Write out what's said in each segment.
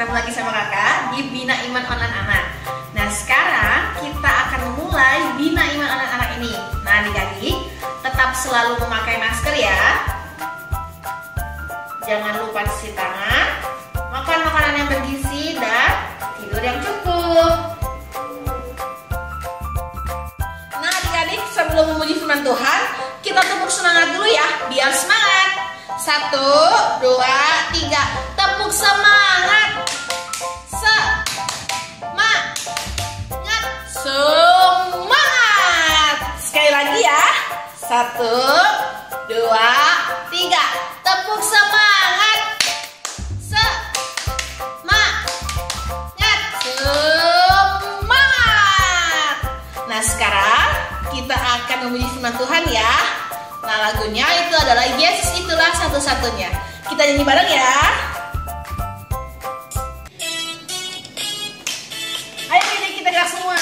ketemu lagi sama kakak di Bina Iman Online Anak. Nah sekarang kita akan memulai Bina Iman Online Anak ini. Nah adik-adik tetap selalu memakai masker ya. Jangan lupa cuci tangan, makan makanan yang bergizi dan tidur yang cukup. Nah adik-adik sebelum memuji firman Tuhan, kita tepuk semangat dulu ya, biar semangat. 1, 2, 3, tepuk semangat. Semangat. Sekali lagi ya. 1, 2, 3, tepuk semangat. Semangat. Nah sekarang kita akan memuji firman Tuhan ya. Nah lagunya itu adalah Yesus itulah satu-satunya. Kita nyanyi bareng ya. Ayo ini kita gerak semua.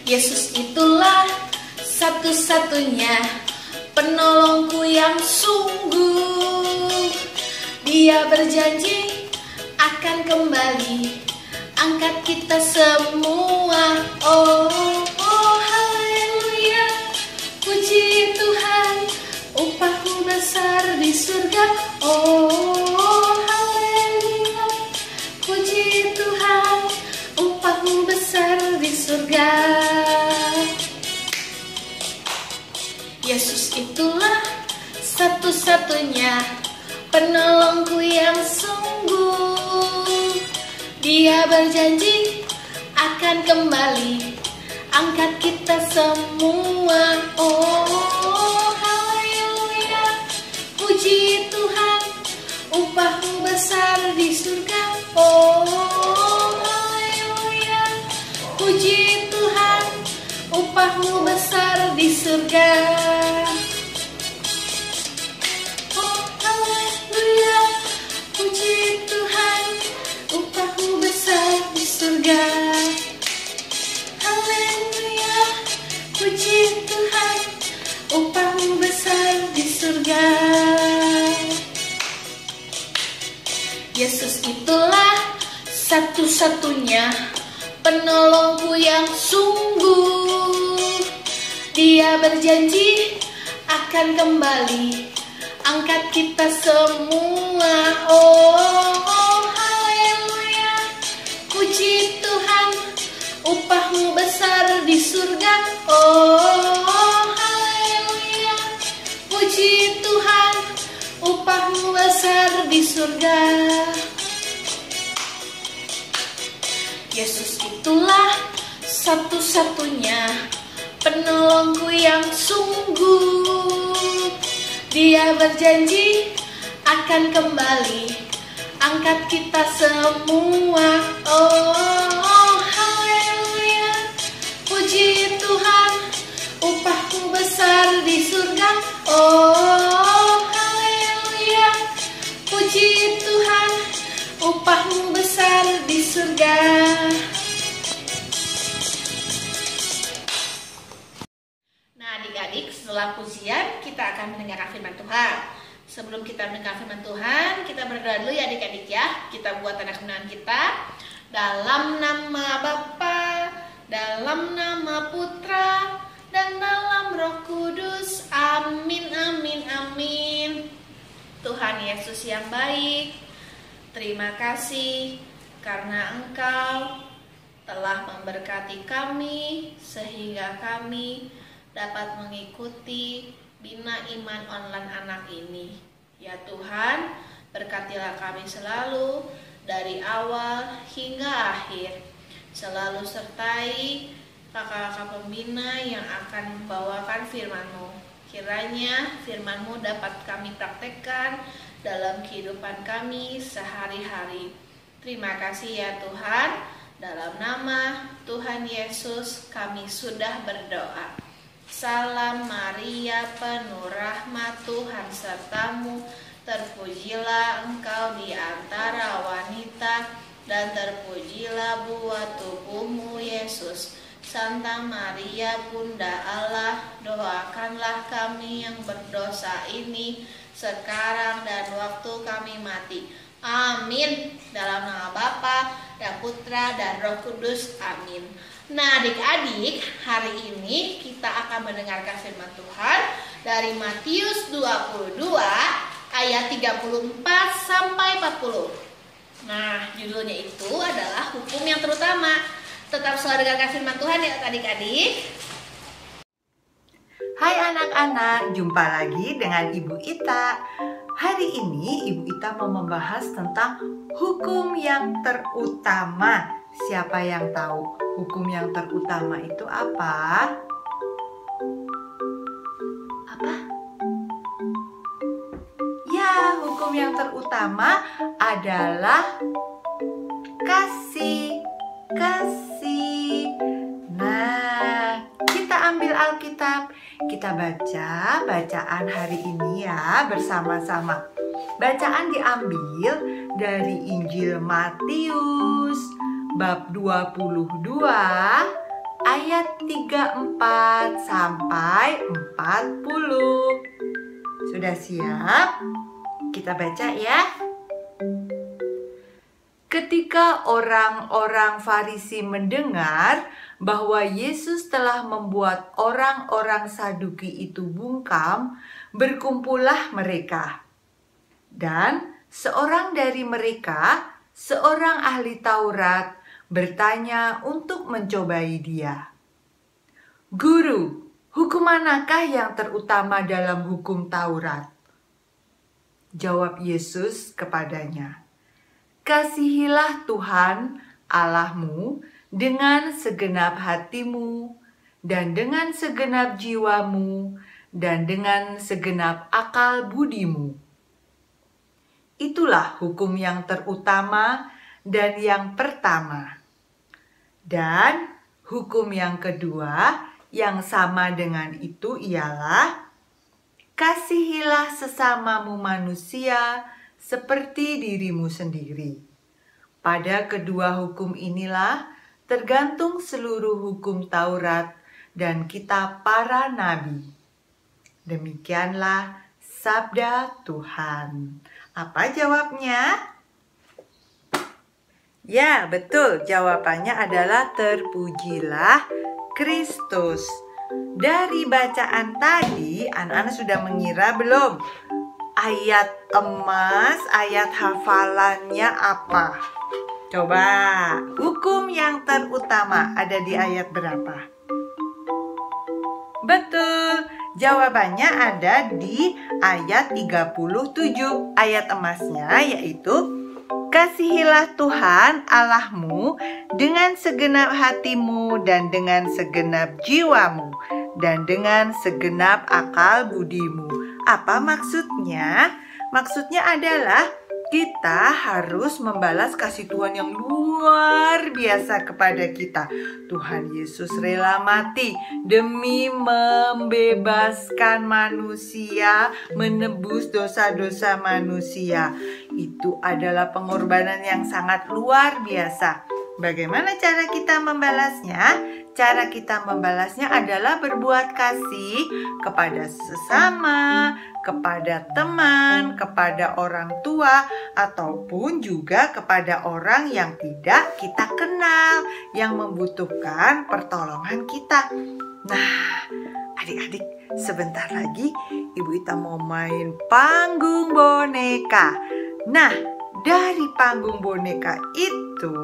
Yesus itulah satu-satunya penolongku yang sungguh. Dia berjanji akan kembali angkat kita semua. Oh, oh haleluya, puji Tuhan, upahmu besar di surga. Oh haleluya, puji Tuhan, upahmu besar di surga. Yesus itulah satu-satunya penolongku yang sungguh. Dia berjanji akan kembali angkat kita semua. Oh haleluya, puji Tuhan, upahmu besar di surga. Oh haleluya, puji Tuhan, upahmu besar di surga. Oh haleluya, puji Tuhan, upahmu besar di surga. Haleluya, puji Tuhan, upahmu besar di surga. Yesus itulah satu-satunya penolongku yang sungguh. Dia berjanji akan kembali angkat kita semua. Oh, oh haleluya, puji Tuhan, upahmu besar di surga. Oh haleluya, puji Tuhan, upahmu besar di surga. Yesus itulah satu-satunya penolongku yang sungguh. Dia berjanji akan kembali angkat kita semua. Oh haleluya, puji Tuhan, upahmu besar di surga. Oh haleluya, puji Tuhan, upahmu besar di surga. Nah adik-adik, setelah pujian kita akan mendengarkan firman Tuhan. Sebelum kita mendengar firman Tuhan, kita berdoa dulu ya adik-adik ya. Kita buat tanda kebenaran kita. Dalam nama Bapa, dalam nama Putra, dan dalam Roh Kudus. Amin, amin, amin. Tuhan Yesus yang baik, terima kasih karena Engkau telah memberkati kami sehingga kami dapat mengikuti Bina Iman Online Anak ini. Ya Tuhan, berkatilah kami selalu dari awal hingga akhir. Selalu sertai kakak-kakak pembina yang akan membawakan firman-Mu. Kiranya firman-Mu dapat kami praktekkan dalam kehidupan kami sehari-hari. Terima kasih ya Tuhan. Dalam nama Tuhan Yesus kami sudah berdoa. Salam Maria, penuh rahmat, Tuhan sertamu. Terpujilah engkau di antara wanita, dan terpujilah buah tubuhmu Yesus. Santa Maria Bunda Allah, doakanlah kami yang berdosa ini sekarang dan waktu kami mati. Amin. Dalam nama Bapa dan Putra dan Roh Kudus. Amin. Nah adik-adik, hari ini kita akan mendengarkan firman Tuhan dari Matius 22 ayat 34 sampai 40. Nah judulnya itu adalah hukum yang terutama. Tetap selalu dengarkan firman Tuhan ya adik-adik. Hai anak-anak, jumpa lagi dengan Ibu Ita. Hari ini Ibu Ita mau membahas tentang hukum yang terutama. Siapa yang tahu hukum yang terutama itu apa? Apa? Ya, hukum yang terutama adalah kasih. Nah, kita ambil Alkitab. Kita baca bacaan hari ini ya bersama-sama. Bacaan diambil dari Injil Matius bab 22 ayat 34 sampai 40. Sudah siap? Kita baca ya. Ketika orang-orang Farisi mendengar bahwa Yesus telah membuat orang-orang Saduki itu bungkam, berkumpullah mereka. Dan seorang dari mereka, seorang ahli Taurat, bertanya untuk mencobai dia. Guru, hukum manakah yang terutama dalam hukum Taurat? Jawab Yesus kepadanya. Kasihilah Tuhan Allahmu dengan segenap hatimu, dan dengan segenap jiwamu, dan dengan segenap akal budimu. Itulah hukum yang terutama dan yang pertama. Dan hukum yang kedua yang sama dengan itu ialah kasihilah sesamamu manusia seperti dirimu sendiri. Pada kedua hukum inilah tergantung seluruh hukum Taurat dan kitab para nabi. Demikianlah sabda Tuhan. Apa jawabnya? Ya, betul. Jawabannya adalah terpujilah Kristus. Dari bacaan tadi, anak-anak sudah mengira belum? Ayat emas, ayat hafalannya apa? Coba, hukum yang terutama ada di ayat berapa? Betul, jawabannya ada di ayat 37. Ayat emasnya yaitu kasihilah Tuhan Allahmu dengan segenap hatimu dan dengan segenap jiwamu dan dengan segenap akal budimu. Apa maksudnya? Maksudnya adalah kita harus membalas kasih Tuhan yang luar biasa kepada kita. Tuhan Yesus rela mati demi membebaskan manusia, menebus dosa-dosa manusia. Itu adalah pengorbanan yang sangat luar biasa. Bagaimana cara kita membalasnya? Cara kita membalasnya adalah berbuat kasih kepada sesama, kepada teman, kepada orang tua, ataupun juga kepada orang yang tidak kita kenal, yang membutuhkan pertolongan kita. Nah, adik-adik, sebentar lagi Ibu Ita mau main panggung boneka. Nah, dari panggung boneka itu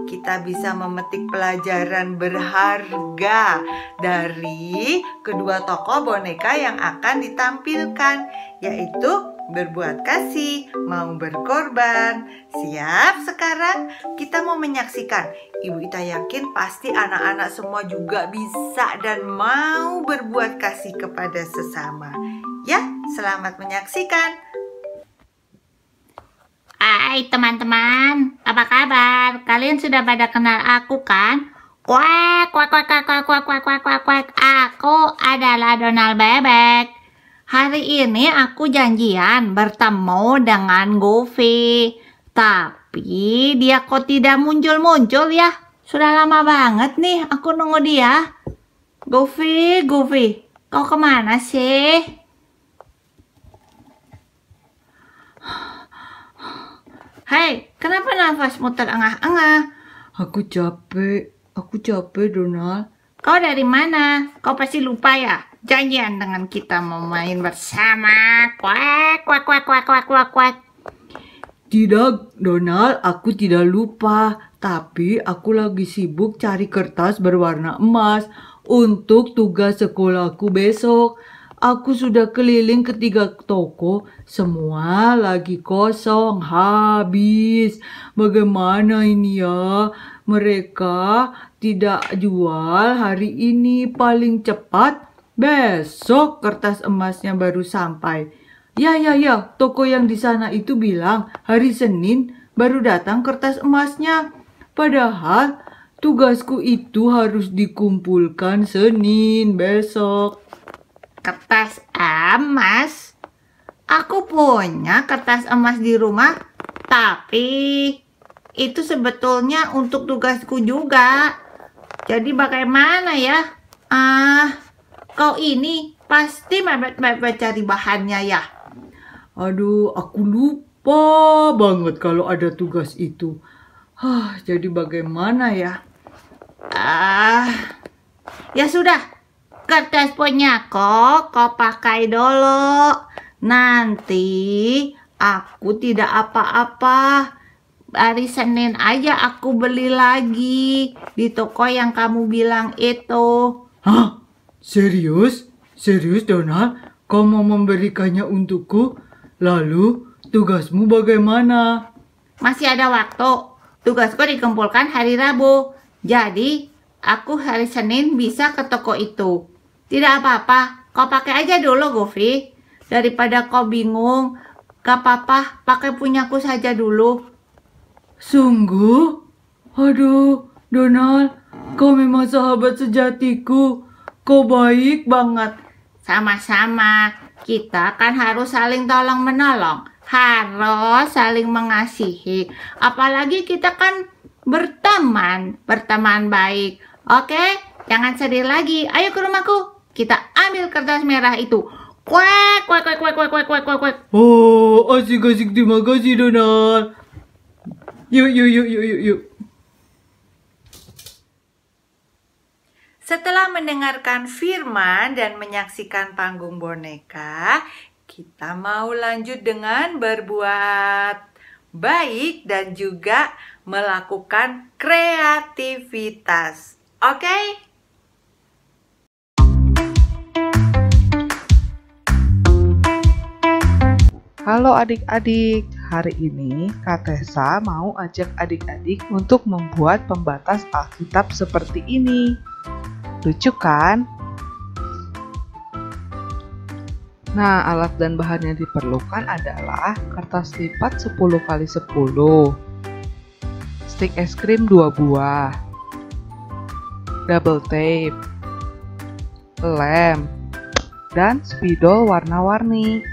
kita bisa memetik pelajaran berharga dari kedua tokoh boneka yang akan ditampilkan, yaitu berbuat kasih, mau berkorban. Siap sekarang? Kita mau menyaksikan. Ibu Ita yakin pasti anak-anak semua juga bisa dan mau berbuat kasih kepada sesama. Ya, selamat menyaksikan. Hai teman-teman, apa kabar? Kalian sudah pada kenal aku kan? Kuek, kuek, kuek, kuek, kuek, kuek, kuek, kuek, kuek, kuek. Aku adalah Donald Bebek. Hari ini aku janjian bertemu dengan Goofy. Tapi Tapi dia kok tidak muncul-muncul ya? Sudah lama banget nih aku nunggu dia. Goofy, kau kemana sih? Hei, kenapa nafasmu terengah-engah? Aku capek Donald. Kau dari mana? Kau pasti lupa ya? Janjian dengan kita mau main bersama. Kuak, kuak, kuak, kuak, kuak, kuak, kuak. Tidak, Donald, aku tidak lupa. Tapi aku lagi sibuk cari kertas berwarna emas untuk tugas sekolahku besok. Aku sudah keliling ke 3 toko, semua lagi kosong, habis. Bagaimana ini ya? Mereka tidak jual hari ini, paling cepat besok kertas emasnya baru sampai. Ya, toko yang di sana itu bilang hari Senin baru datang kertas emasnya. Padahal tugasku itu harus dikumpulkan Senin besok. Kertas emas? Aku punya kertas emas di rumah, tapi itu sebetulnya untuk tugasku juga. Jadi bagaimana ya? Kau ini pasti mepet-mepet cari bahannya ya? Aduh, aku lupa banget kalau ada tugas itu. Jadi bagaimana ya? Ya sudah. Kertas punya kau pakai dulu. Nanti aku tidak apa-apa. Hari Senin aja aku beli lagi di toko yang kamu bilang itu. Hah? Serius? Serius, Donald? Kau mau memberikannya untukku? Lalu tugasmu bagaimana? Masih ada waktu. Tugasku dikumpulkan hari Rabu. Jadi aku hari Senin bisa ke toko itu. Tidak apa-apa, kau pakai aja dulu, Goofy. Daripada kau bingung, gak apa-apa, pakai punyaku saja dulu. Sungguh? Aduh, Donald, kau memang sahabat sejatiku. Kau baik banget. Sama-sama, kita kan harus saling tolong-menolong. Harus saling mengasihi. Apalagi kita kan berteman baik. Oke, jangan sedih lagi. Ayo ke rumahku. Kita ambil kertas merah itu. Kuek, kuek, kuek, kuek, kuek, kuek, kuek, kuek, kuek. Oh, asik-asik, terima kasih, Donald. Yuk. Setelah mendengarkan firman dan menyaksikan panggung boneka, kita mau lanjut dengan berbuat baik dan juga melakukan kreativitas. Oke? Halo adik-adik, hari ini Kak Tessa mau ajak adik-adik untuk membuat pembatas Alkitab seperti ini. Lucu kan? Nah, alat dan bahan yang diperlukan adalah kertas lipat 10x10, stik es krim 2 buah, double tape, lem, dan spidol warna-warni.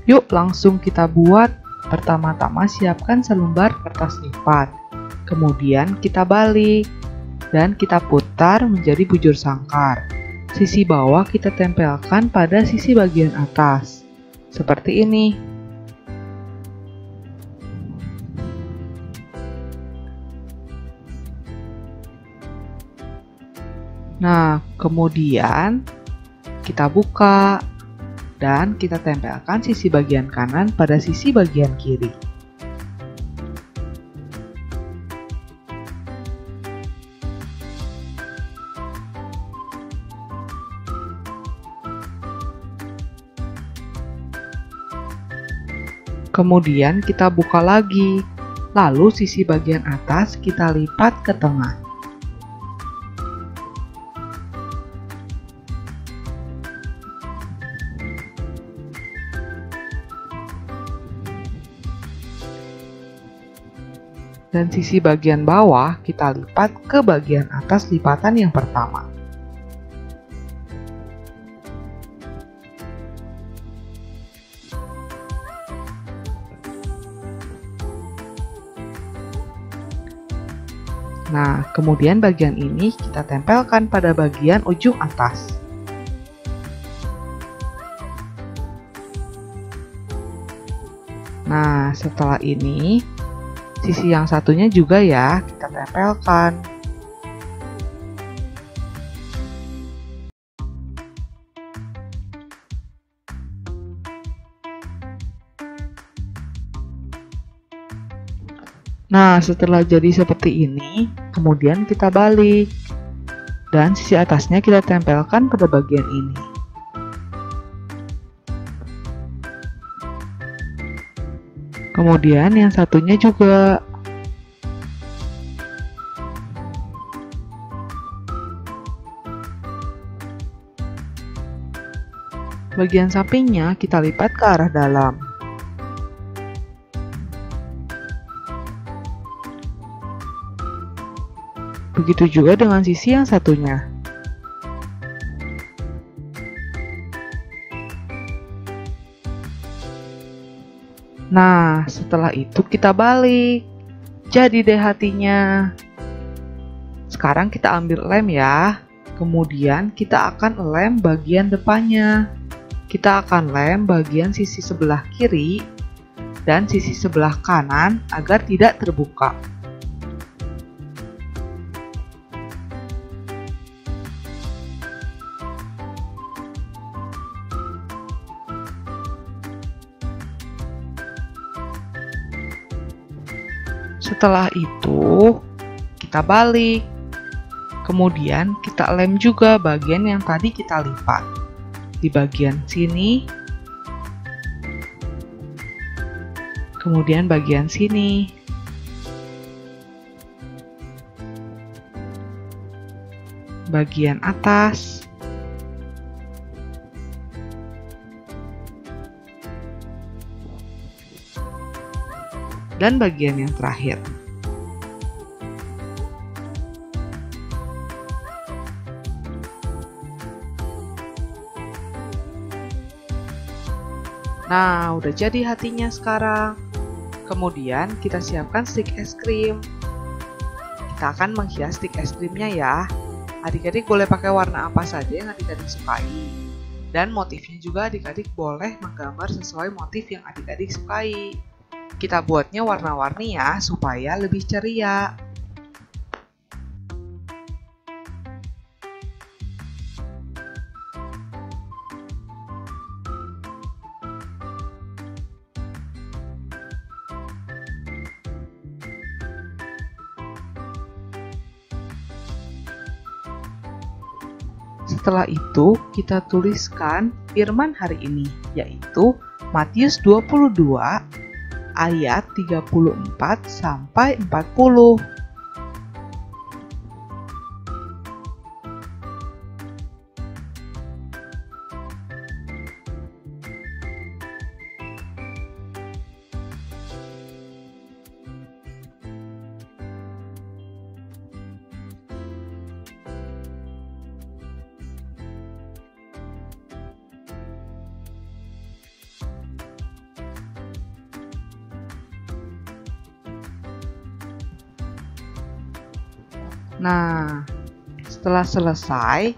Yuk langsung kita buat. Pertama-tama siapkan selembar kertas lipat. Kemudian kita balik dan kita putar menjadi bujur sangkar. Sisi bawah kita tempelkan pada sisi bagian atas. Seperti ini. Nah, kemudian kita buka dan kita tempelkan sisi bagian kanan pada sisi bagian kiri. Kemudian kita buka lagi, lalu sisi bagian atas kita lipat ke tengah. Dan sisi bagian bawah kita lipat ke bagian atas lipatan yang pertama. Nah, kemudian bagian ini kita tempelkan pada bagian ujung atas. Nah, setelah ini, sisi yang satunya juga ya kita tempelkan. Nah, setelah jadi seperti ini, kemudian kita balik. Dan sisi atasnya kita tempelkan pada bagian ini. Kemudian yang satunya juga. Bagian sampingnya kita lipat ke arah dalam. Begitu juga dengan sisi yang satunya. Nah, setelah itu kita balik. Jadi deh hatinya. Sekarang kita ambil lem ya. Kemudian kita akan lem bagian depannya. Kita akan lem bagian sisi sebelah kiri dan sisi sebelah kanan agar tidak terbuka. Setelah itu, kita balik. Kemudian kita lem juga bagian yang tadi kita lipat. Di bagian sini. Kemudian bagian sini. Bagian atas. Dan bagian yang terakhir. Nah, udah jadi hatinya sekarang. Kemudian kita siapkan stik es krim. Kita akan menghias stik es krimnya ya. Adik-adik boleh pakai warna apa saja yang adik-adik sukai. Dan motifnya juga adik-adik boleh menggambar sesuai motif yang adik-adik sukai. Kita buatnya warna-warni ya, supaya lebih ceria. Setelah itu, kita tuliskan firman hari ini, yaitu Matius 22 ayat 34 sampai 40. Nah, setelah selesai,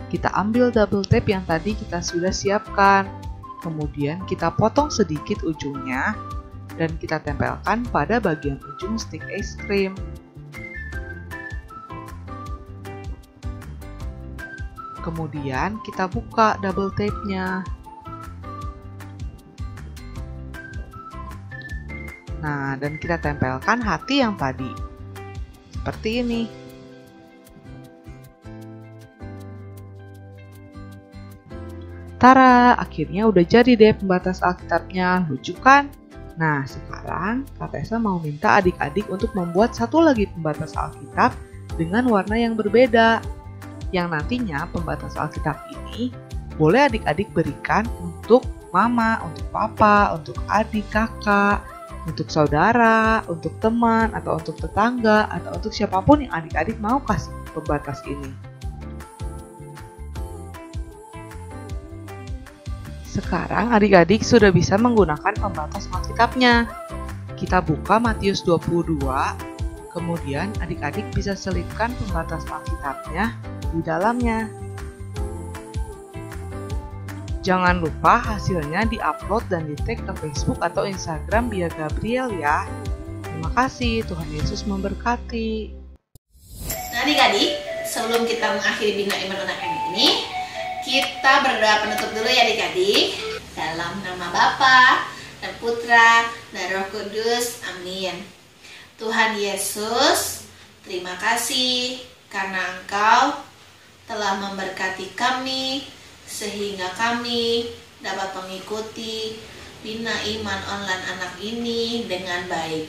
kita ambil double tape yang tadi kita sudah siapkan. Kemudian kita potong sedikit ujungnya dan kita tempelkan pada bagian ujung stik es krim. Kemudian kita buka double tape-nya. Nah, dan kita tempelkan hati yang tadi. Seperti ini. Tara, akhirnya udah jadi deh pembatas Alkitabnya, lucu kan? Nah, sekarang Kak Tessa mau minta adik-adik untuk membuat satu lagi pembatas Alkitab dengan warna yang berbeda. Yang nantinya pembatas Alkitab ini boleh adik-adik berikan untuk mama, untuk papa, untuk adik, kakak, untuk saudara, untuk teman, atau untuk tetangga, atau untuk siapapun yang adik-adik mau kasih pembatas ini. Sekarang adik-adik sudah bisa menggunakan pembatas Alkitabnya. Kita buka Matius 22, Kemudian adik-adik bisa selipkan pembatas Alkitabnya di dalamnya. Jangan lupa hasilnya diupload dan di-tag ke Facebook atau Instagram Bia Gabriel ya. Terima kasih, Tuhan Yesus memberkati. Nah adik-adik, sebelum kita mengakhiri Bina Iman Anak ini, kita berdoa penutup dulu ya adik-adik. Dalam nama Bapa dan Putra dan Roh Kudus, amin. Tuhan Yesus, terima kasih karena Engkau telah memberkati kami sehingga kami dapat mengikuti Bina Iman Online Anak ini dengan baik.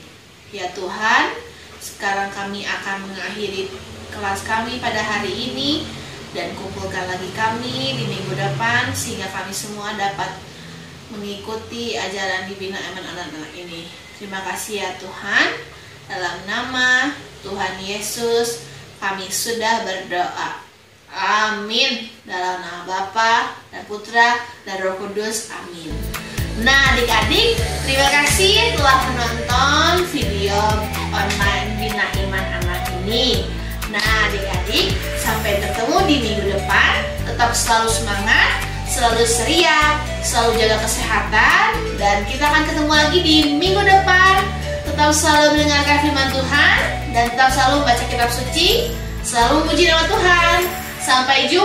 Ya Tuhan, sekarang kami akan mengakhiri kelas kami pada hari ini dan kumpulkan lagi kami di minggu depan sehingga kami semua dapat mengikuti ajaran di Bina Iman Anak-anak ini. Terima kasih ya Tuhan. Dalam nama Tuhan Yesus kami sudah berdoa. Amin. Dalam nama Bapa dan Putra dan Roh Kudus. Amin. Nah adik-adik, terima kasih telah menonton video online Bina Iman Anak ini. Nah adik-adik, sampai ketemu di minggu depan. Tetap selalu semangat, selalu ceria, selalu jaga kesehatan. Dan kita akan ketemu lagi di minggu depan. Tetap selalu mendengarkan firman Tuhan dan tetap selalu membaca kitab suci, selalu memuji nama Tuhan. Sampai jumpa.